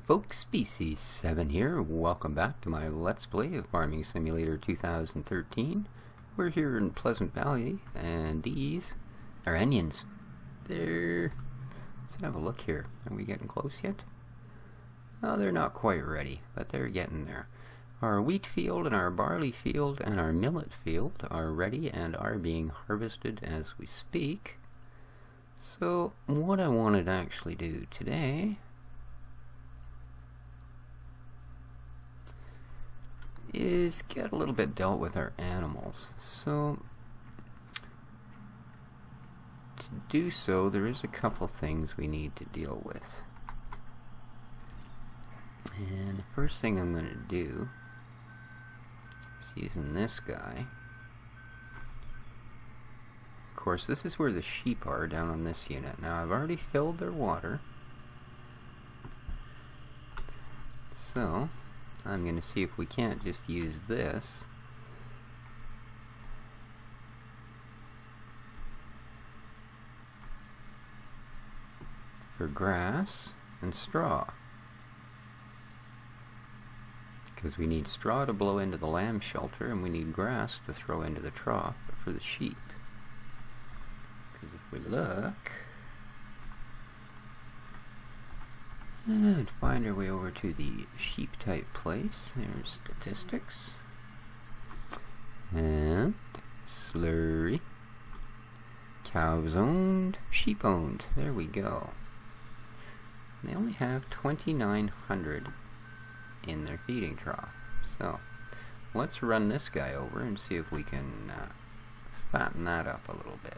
folks, Species 7 here. Welcome back to my Let's Play of Farming Simulator 2013. We're here in Pleasant Valley, and these are onions. Let's have a look here. Are we getting close yet? Oh, they're not quite ready, but they're getting there. Our wheat field and our barley field and our millet field are ready and are being harvested as we speak. So, what I wanted to actually do today is get a little bit dealt with our animals. So, to do so, there is a couple things we need to deal with. And the first thing I'm going to do is using this guy. Of course, this is where the sheep are, down on this unit. Now, I've already filled their water. So, I'm going to see if we can't just use this for grass and straw. Because we need straw to blow into the lamb shelter, and we need grass to throw into the trough for the sheep. Because if we look and find our way over to the sheep type place, there's statistics and slurry, cows owned, sheep owned. There we go. They only have 2,900 in their feeding trough. So let's run this guy over and see if we can fatten that up a little bit.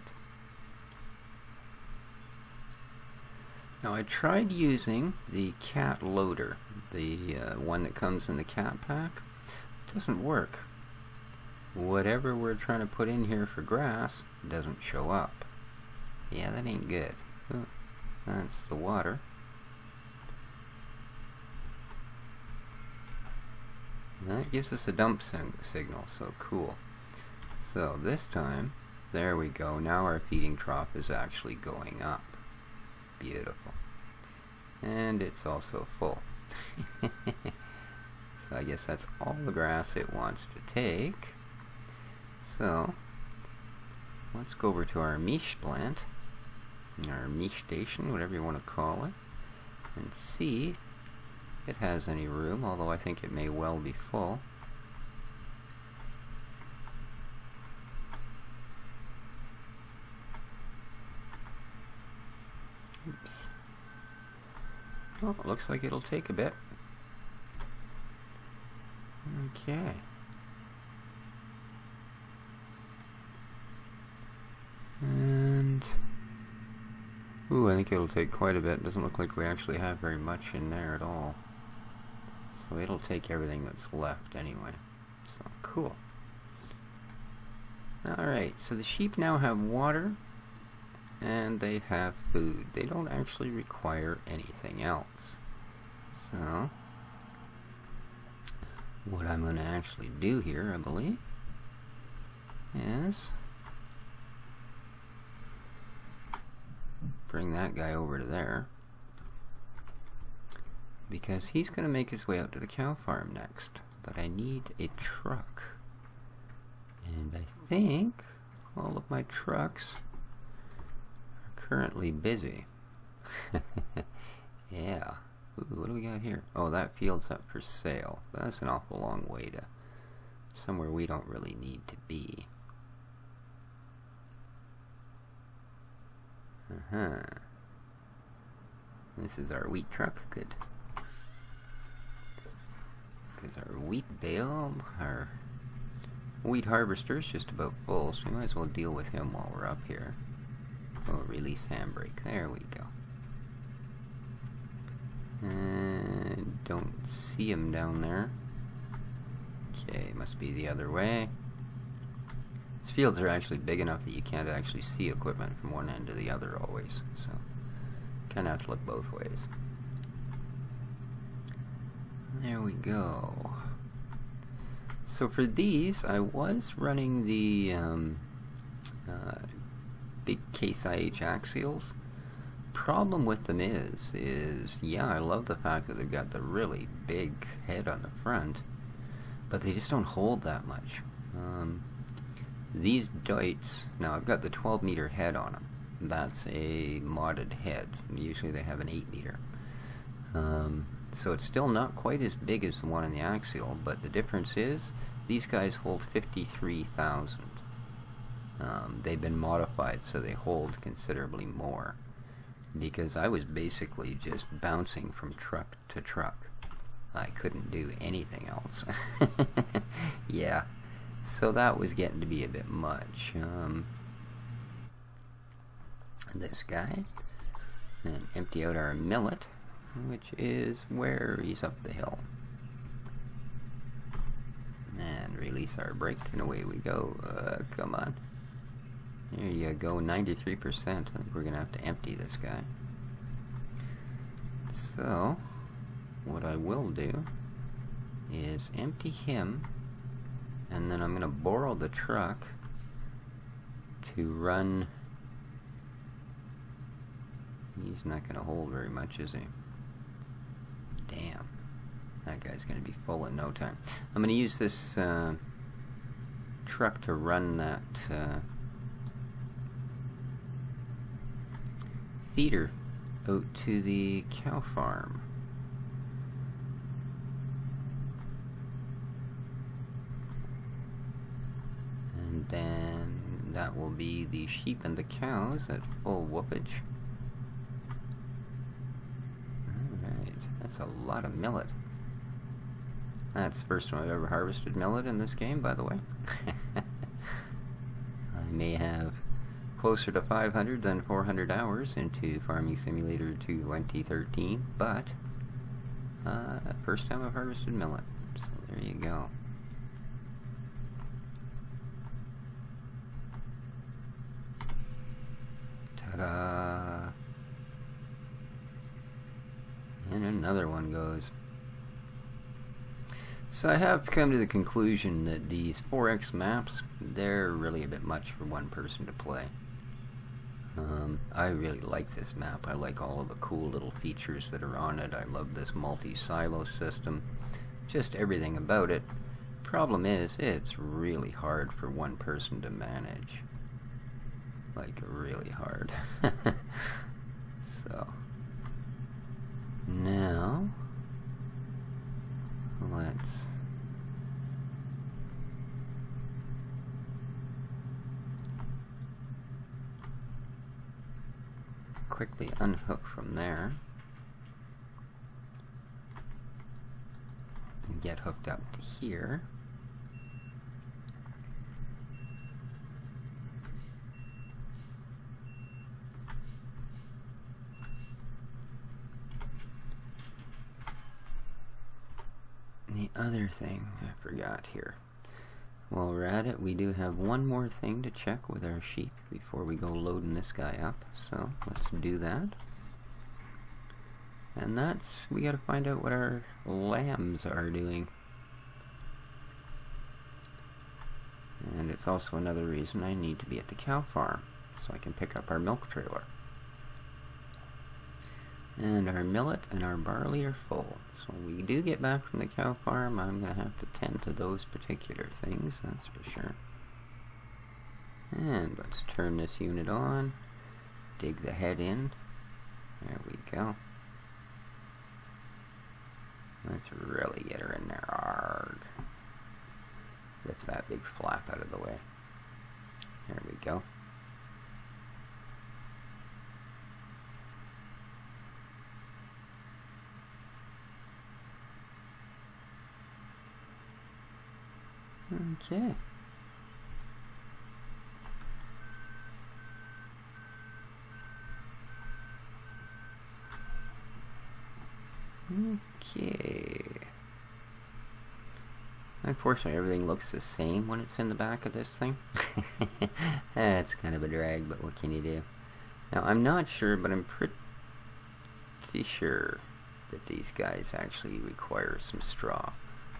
Now, I tried using the cat loader, the one that comes in the cat pack. It doesn't work. Whatever we're trying to put in here for grass doesn't show up. Yeah, that ain't good. Oh, that's the water. That gives us a dump signal, so cool. So this time, there we go. Now our feeding trough is actually going up. Beautiful. And it's also full. So I guess that's all the grass it wants to take. So let's go over to our meat plant, our meat station, whatever you want to call it, and see if it has any room, although I think it may well be full. Oops. Oh, it looks like it'll take a bit. Okay. And ooh, I think it'll take quite a bit. Doesn't look like we actually have very much in there at all. So it'll take everything that's left anyway. So cool. Alright, so the sheep now have water and they have food. They don't actually require anything else. So what I'm going to actually do here, I believe, is bring that guy over to there, because he's going to make his way out to the cow farm next. But I need a truck, and I think all of my trucks are currently busy. Yeah. Ooh, what do we got here? Oh, that field's up for sale. That's an awful long way to somewhere we don't really need to be. This is our wheat truck. Good. Because our wheat bale, our wheat harvester is just about full, so we might as well deal with him while we're up here. Oh, release handbrake. There we go. And don't see him down there. Okay, must be the other way. These fields are actually big enough that you can't actually see equipment from one end to the other always, so kind of have to look both ways. There we go. So for these, I was running the big Case IH axials. problem with them is yeah, I love the fact that they've got the really big head on the front, but they just don't hold that much. These Deutz, now I've got the 12 meter head on them. That's a modded head. Usually they have an 8 meter. So it's still not quite as big as the one in the Axial, but the difference is these guys hold 53,000. They've been modified so they hold considerably more, because I was basically just bouncing from truck to truck. I couldn't do anything else. Yeah, so that was getting to be a bit much. This guy, and empty out our millet, which is where he's up the hill. And release our brake, and away we go. Come on. There you go, 93%. I think we're going to have to empty this guy. So, what I will do is empty him, and then I'm going to borrow the truck to run. He's not going to hold very much, is he? Damn. That guy's going to be full in no time. I'm going to use this truck to run that feeder out to the cow farm. And then that will be the sheep and the cows at full whoopage. Alright, that's a lot of millet. That's the first time I've ever harvested millet in this game, by the way. I may have closer to 500 than 400 hours into Farming Simulator 2013, but first time I've harvested millet, so there you go. Ta-da! And another one goes. So I have come to the conclusion that these 4X maps, they're really a bit much for one person to play. I really like this map. I like all of the cool little features that are on it. I love this multi-silo system. Just everything about it. Problem is, it's really hard for one person to manage. Like, really hard. So, now, let's quickly unhook from there and get hooked up to here. The other thing I forgot here. While we're at it, we do have one more thing to check with our sheep before we go loading this guy up. So let's do that. And that's, we gotta find out what our lambs are doing. And it's also another reason I need to be at the cow farm, so I can pick up our milk trailer. And our millet and our barley are full. So when we do get back from the cow farm, I'm going to have to tend to those particular things, that's for sure. And let's turn this unit on. Dig the head in. There we go. Let's really get her in there. Arrgh. Lift that big flap out of the way. There we go. Okay. Okay. Unfortunately, everything looks the same when it's in the back of this thing. That's kind of a drag, but what can you do? Now, I'm not sure, but I'm pretty sure that these guys actually require some straw.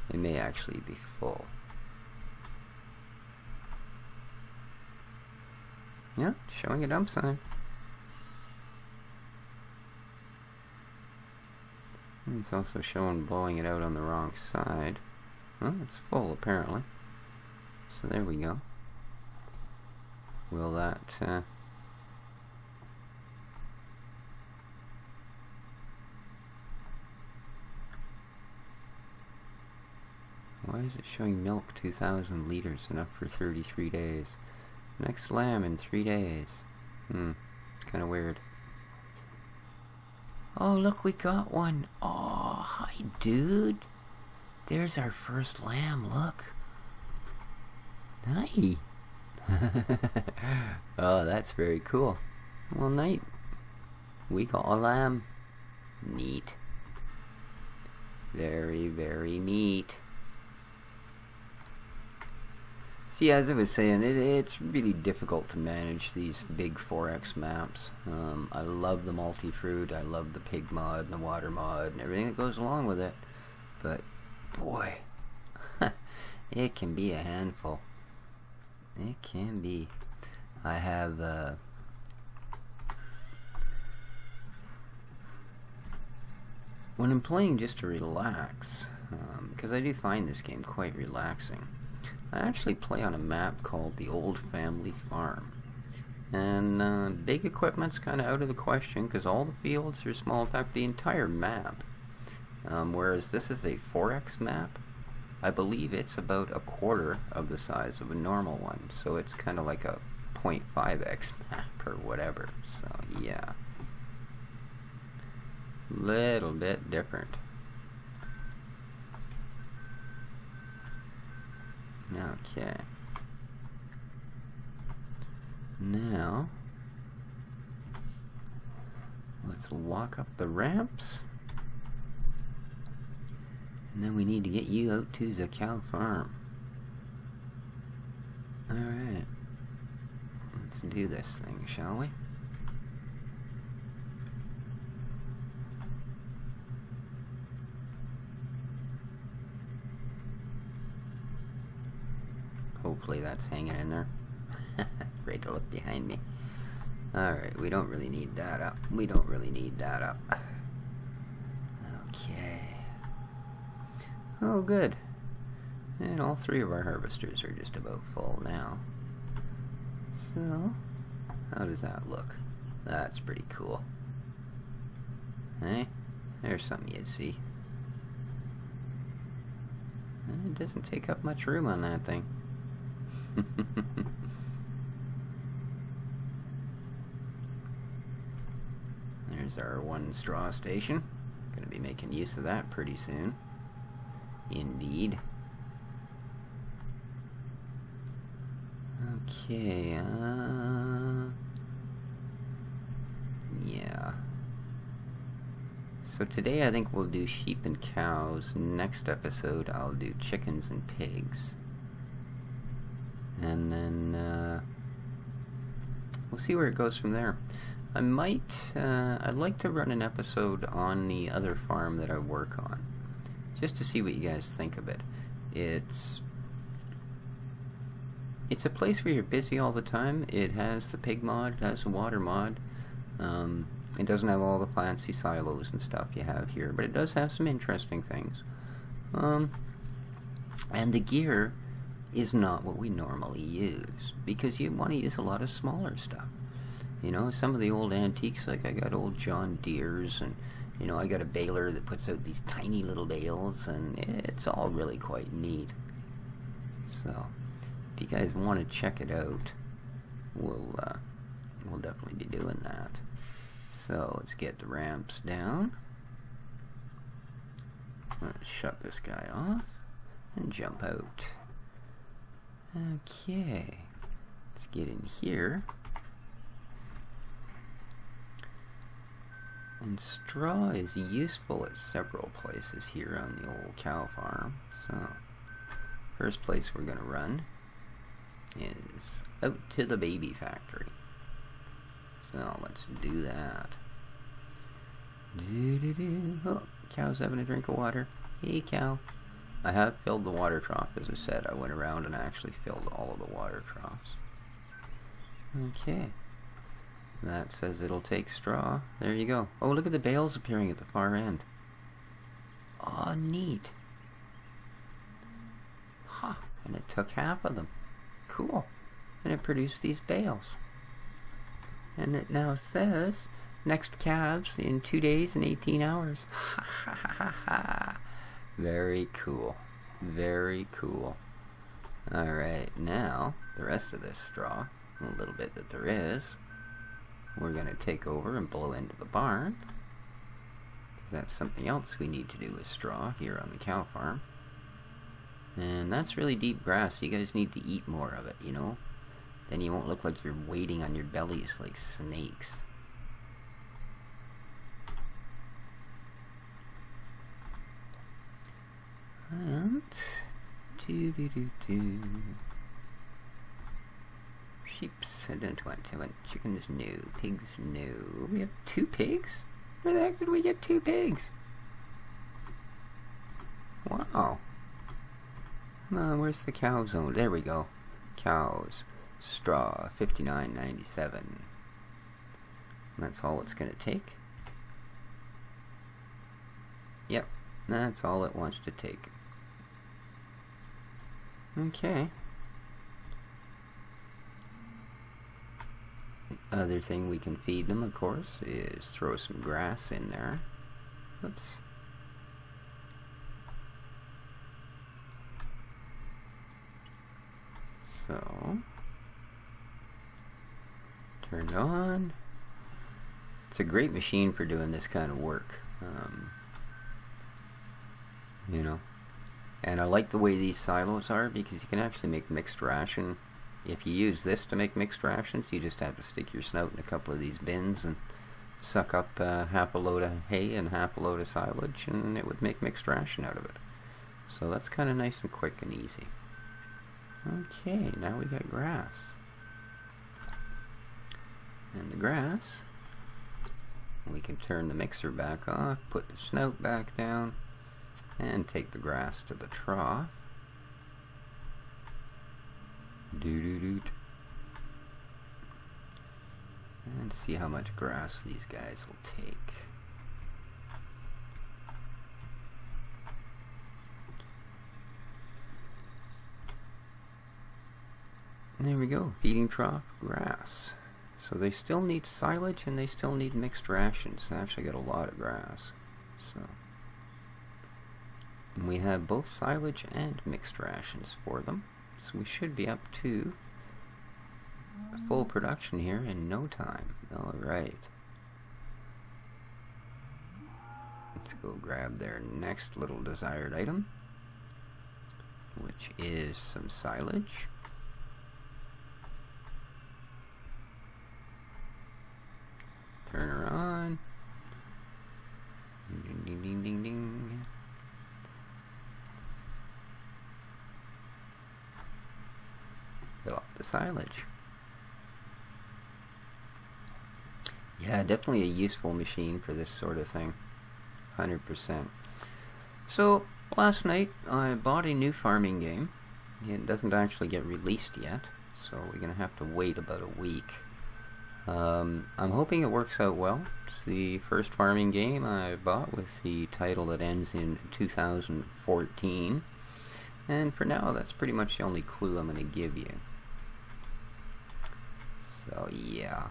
They may actually be full. Yeah, showing a dump sign. It's also showing blowing it out on the wrong side. Well, it's full apparently. So there we go. Will that why is it showing milk 2,000 liters, enough for 33 days? Next lamb in 3 days. It's kind of weird. Oh, look, we got one. Oh, hi, dude. There's our first lamb, look. Hi. Oh, that's very cool. Well, night. We got a lamb. Neat. Very, very neat. See, as I was saying, it's really difficult to manage these big 4X maps. I love the multi-fruit, I love the pig mod and the water mod and everything that goes along with it. But, boy, it can be a handful. It can be. I have, when I'm playing just to relax, because I do find this game quite relaxing, I actually play on a map called the Old Family Farm. And big equipment's kind of out of the question because all the fields are small. In fact, the entire map. Whereas this is a 4X map, I believe it's about a quarter of the size of a normal one. So it's kind of like a 0.5X map or whatever. So yeah. Little bit different. Okay. Now, let's walk up the ramps. And then we need to get you out to the cow farm. Alright. Let's do this thing, shall we? Hopefully that's hanging in there. Afraid to look behind me. Alright, we don't really need that up. We don't really need that up. Okay. Oh, good. And all three of our harvesters are just about full now. So, how does that look? That's pretty cool. Hey, there's something you'd see. It doesn't take up much room on that thing. There's our one straw station. Gonna be making use of that pretty soon. Indeed. Okay, yeah. So today I think we'll do sheep and cows. Next episode I'll do chickens and pigs. And then we'll see where it goes from there. I might, I'd like to run an episode on the other farm that I work on, just to see what you guys think of it. It's a place where you're busy all the time. It has the pig mod, it has the water mod. It doesn't have all the fancy silos and stuff you have here, but it does have some interesting things. And the gear is not what we normally use, because you want to use a lot of smaller stuff. You know, some of the old antiques, like I got old John Deere's, and you know, I got a baler that puts out these tiny little bales, and it's all really quite neat. So if you guys want to check it out, we'll definitely be doing that. So let's get the ramps down. Let's shut this guy off and jump out. Okay, let's get in here. And straw is useful at several places here on the old cow farm. So, first place we're going to run is out to the baby factory. So, let's do that. Oh, cow's having a drink of water. Hey, cow. I have filled the water trough, as I said. I went around and actually filled all of the water troughs. Okay. That says it'll take straw. There you go. Oh, look at the bales appearing at the far end. Oh, neat. Huh, and it took half of them. Cool. And it produced these bales. And it now says, next calves in 2 days and 18 hours. Ha ha ha ha ha. Very cool. Very cool. Alright, now, the rest of this straw, a little bit that there is, we're going to take over and blow into the barn. Because that's something else we need to do with straw here on the cow farm. And that's really deep grass. You guys need to eat more of it, you know? Then you won't look like you're wading on your bellies like snakes. And sheeps, I don't want. I want chickens, no. Pigs, no. We have 2 pigs? Where the heck did we get 2 pigs? Wow. Come on, where's the cow zone? There we go. Cows. Straw, $59.97. That's all it's going to take. Yep, that's all it wants to take. Okay. The other thing we can feed them, of course, is throw some grass in there. Oops. So, turn it on. It's a great machine for doing this kind of work. You know, and I like the way these silos are because you can actually make mixed ration. If you use this to make mixed rations, you just have to stick your snout in a couple of these bins and suck up half a load of hay and half a load of silage, and it would make mixed ration out of it. So that's kind of nice and quick and easy. Okay, now we got grass. And the grass, we can turn the mixer back off, put the snout back down, and take the grass to the trough. Doo-doo-doot. And see how much grass these guys will take. There we go, feeding trough, grass. So they still need silage and they still need mixed rations. They actually got a lot of grass. So we have both silage and mixed rations for them. So we should be up to full production here in no time. Alright. Let's go grab their next little desired item, which is some silage. Turn her on. Ding, ding, ding, ding, ding. Fill up the silage. Yeah, definitely a useful machine for this sort of thing. 100%. So, last night I bought a new farming game. It doesn't actually get released yet, so we're going to have to wait about a week. I'm hoping it works out well. It's the first farming game I bought with the title that ends in 2014. And for now, that's pretty much the only clue I'm going to give you. So, yeah.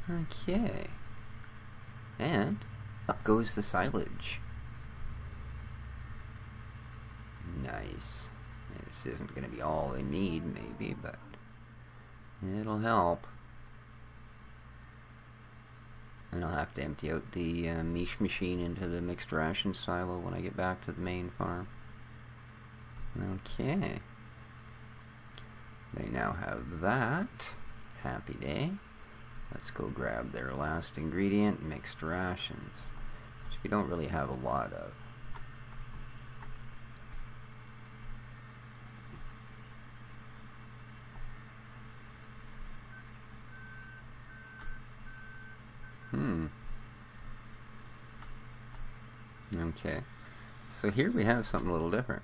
Okay. And up goes the silage. Nice. This isn't going to be all they need, maybe, but it'll help. And I'll have to empty out the meat machine into the mixed ration silo when I get back to the main farm. Okay. They now have that. Happy day. Let's go grab their last ingredient, mixed rations, which we don't really have a lot of. Okay, so here we have something a little different.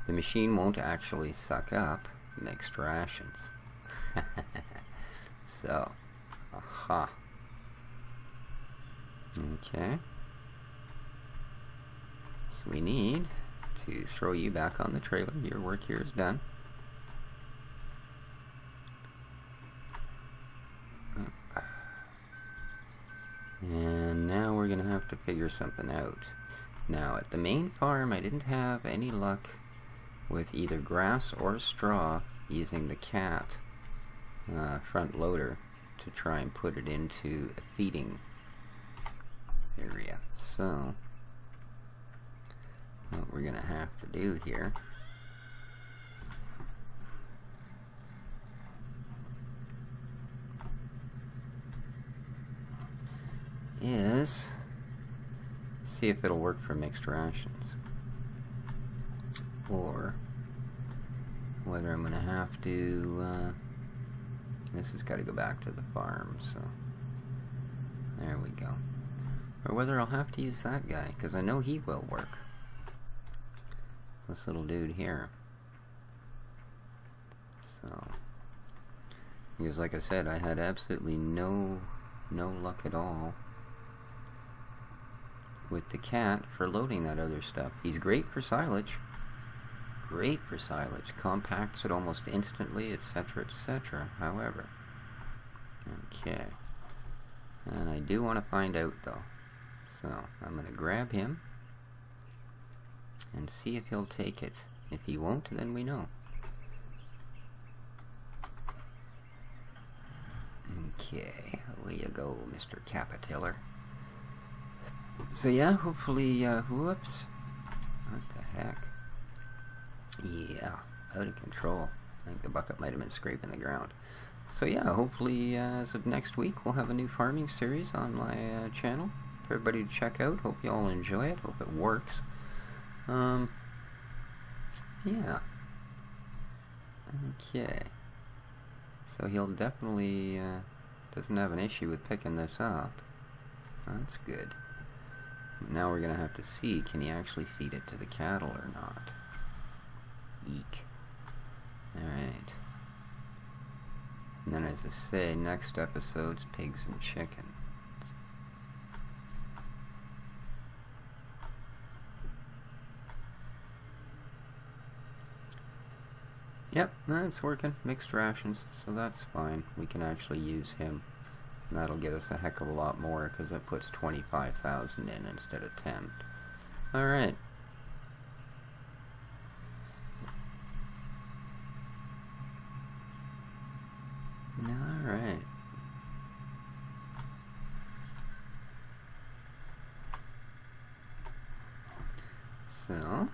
The machine won't actually suck up mixed rations. So, aha. Okay. So we need to throw you back on the trailer. Your work here is done. And now we're going to have to figure something out. Now, at the main farm, I didn't have any luck with either grass or straw using the cat front loader to try and put it into a feeding area. So, what we're going to have to do here is see if it'll work for mixed rations, or whether I'm going to have to this has got to go back to the farm, so there we go, or whether I'll have to use that guy, because I know he will work, this little dude here. So, because like I said, I had absolutely no luck at all with the cat for loading that other stuff. He's great for silage. Great for silage. Compacts it almost instantly, etc., etc. However, okay. And I do want to find out, though. So, I'm going to grab him and see if he'll take it. If he won't, then we know. Okay, away you go, Mr. Capitiller. So yeah, hopefully, whoops. What the heck? Yeah, out of control. I think the bucket might have been scraping the ground. So yeah, hopefully as of next week we'll have a new farming series on my channel for everybody to check out. Hope you all enjoy it. Hope it works. Yeah. Okay. So he'll definitely doesn't have an issue with picking this up. That's good. Now we're gonna have to see, can he actually feed it to the cattle or not? Eek. Alright. And then, as I say, next episode's pigs and chickens. Yep, that's working. Mixed rations, so that's fine. We can actually use him. And that'll get us a heck of a lot more, because it puts 25,000 in instead of 10. Alright. Alright. So,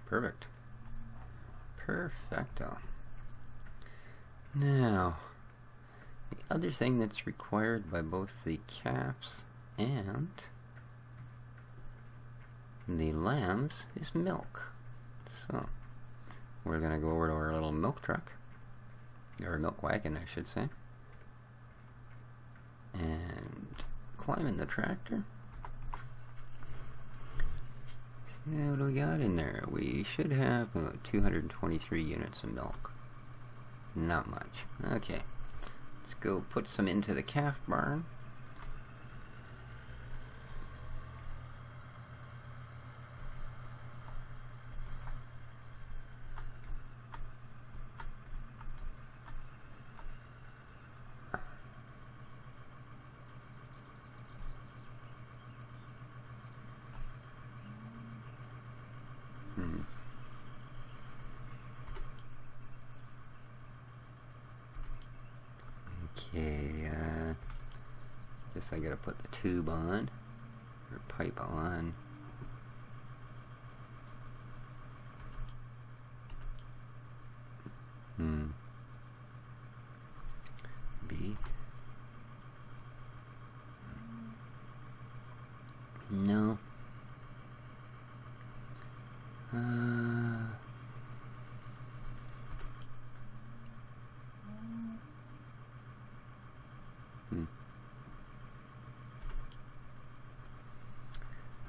perfect. Perfecto. Now, the other thing that's required by both the calves and the lambs is milk. So, we're going to go over to our little milk truck, or milk wagon I should say, and climb in the tractor. So what do we got in there? We should have 223 units of milk. Not much. Okay, let's go put some into the calf barn. Okay, guess I gotta put the tube on, or pipe on. B. No.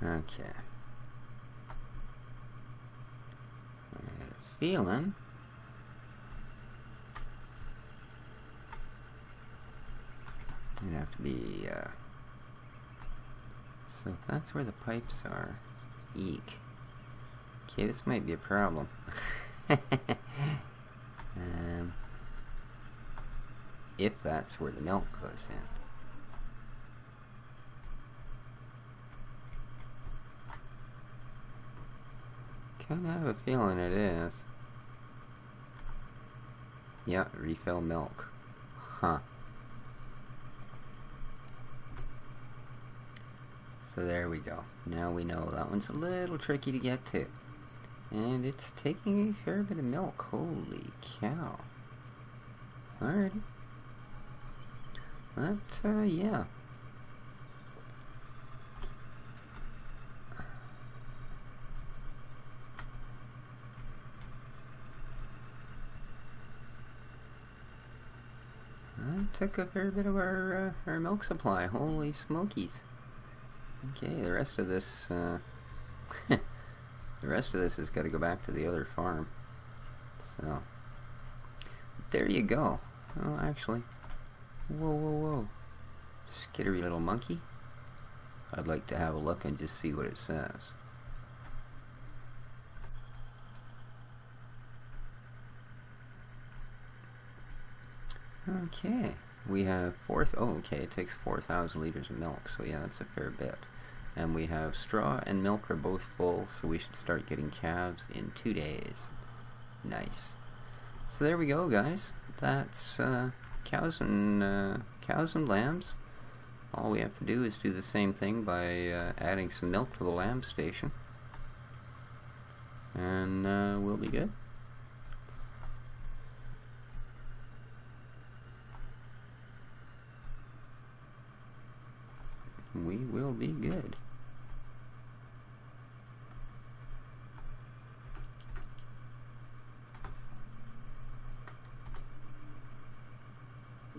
Okay. I had a feeling it'd have to be So if that's where the pipes are, eek. Okay, this might be a problem. If that's where the milk goes in. Kinda have a feeling it is. Yeah, refill milk. Huh. So there we go. Now we know that one's a little tricky to get to. And it's taking a fair bit of milk. Holy cow. Alright. That, yeah. That took a fair bit of our milk supply. Holy smokies. Okay, the rest of this, the rest of this has got to go back to the other farm. So, there you go. Oh, actually, whoa, whoa, whoa. Skittery little monkey. I'd like to have a look and just see what it says. Okay, we have okay, it takes 4,000 liters of milk, so yeah, that's a fair bit. And we have straw and milk are both full, so we should start getting calves in 2 days. Nice. So there we go, guys. That's cows and lambs. All we have to do is do the same thing by adding some milk to the lamb station. And we'll be good. We will be good.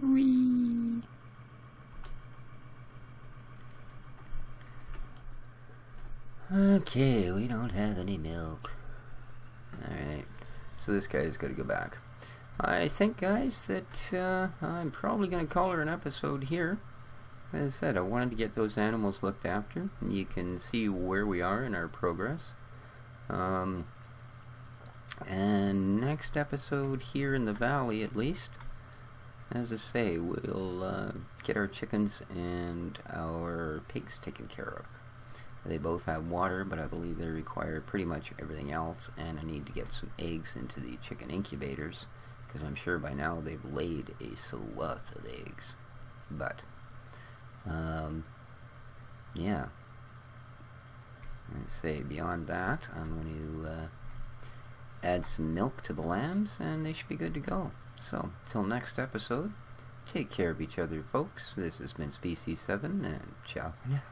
Whee! Okay, we don't have any milk. Alright, so this guy's got to go back. I think, guys, that I'm probably going to call her an episode here. As I said, I wanted to get those animals looked after. You can see where we are in our progress. And next episode here in the valley, at least, as I say, we'll get our chickens and our pigs taken care of. They both have water, but I believe they require pretty much everything else, and I need to get some eggs into the chicken incubators, because I'm sure by now they've laid a swath of eggs. But yeah. Let's say beyond that, I'm going to add some milk to the lambs, and they should be good to go. So, till next episode, take care of each other, folks. This has been Species 7, and ciao for now.